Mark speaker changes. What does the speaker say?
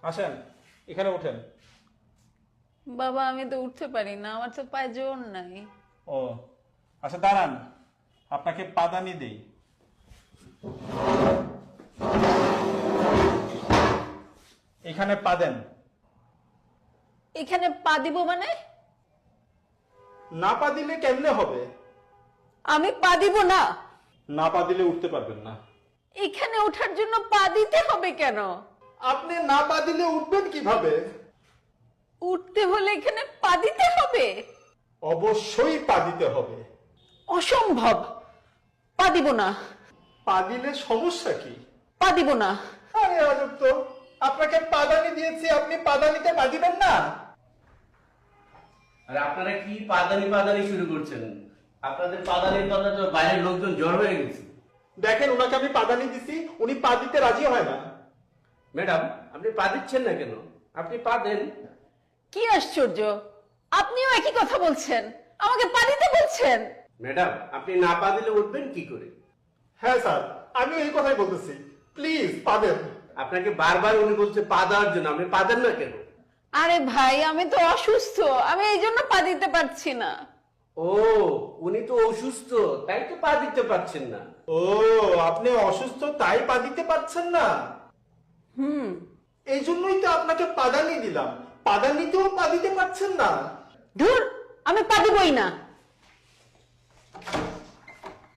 Speaker 1: আসেন, এখানে ওঠেন।
Speaker 2: বাবা আমি তো উঠতে পারি না, আমার তো পায়ে জোর নাই।
Speaker 1: ও আচ্ছা, দাঁড়ান, আপনাকে পাদানি দেই। এখানে পা দেন।
Speaker 2: এখানে পা দিব মানে?
Speaker 1: না পা দিলে কেমনে হবে?
Speaker 2: আমি পা দিব না।
Speaker 1: না পা দিলে উঠতে পারবেন না।
Speaker 2: এখানে ওঠার জন্য পা দিতে হবে কেন?
Speaker 1: আপনি না পা দিলে উঠবেন কিভাবে?
Speaker 2: উঠতে হলে এখানে পা দিতে হবে?
Speaker 1: অবশ্যই পা দিতে হবে।
Speaker 2: অসম্ভব, পা দিব না।
Speaker 1: পা দিলে সমস্যা কি?
Speaker 2: পা দিব না।
Speaker 1: আরে আজব তো, আপনাকে পাদানি দিয়েছি, আপনি পাদানিতে পা দিবেন না?
Speaker 3: আর আপনারা কি পাদানি পাদানি শুরু করছেন? আপনাদের পাদানির কথা তো বাইরের লোকজন জড় হয়ে গেছে।
Speaker 1: দেখেন, ওনাকে আমি পাদানি দিছি, উনি পা দিতে রাজি হয় না।
Speaker 3: ম্যাডাম, আপনি পা দিচ্ছেন না কেন? আপনি পা দেন।
Speaker 2: কি আশ্চর্য, আপনিও একই কথা বলছেন, আমাকে পা দিতে বলছেন।
Speaker 3: ম্যাডাম, আপনি না পা দিলে উঠবেন কি করে?
Speaker 1: হ্যাঁ স্যার, আমি এই কথাই বলতেছি, প্লিজ পা দেন।
Speaker 3: আপনাকে বারবার উনি বলছে পা দেওয়ার জন্য, আপনি পা দেন না কেন?
Speaker 2: আরে ভাই আমি তো অসুস্থ, আমি এই জন্য পা দিতে পারছি না।
Speaker 3: ও, উনি তো অসুস্থ, তাই তো পা দিতে পারছেন না।
Speaker 1: ও, আপনি অসুস্থ তাই পা দিতে পারছেন না? এই জন্যই তো আপনাকে পাদানি দিলাম, পাদানিতেও পা দিতে পারছেন না।
Speaker 2: ধুর, আমি পা দিবই না।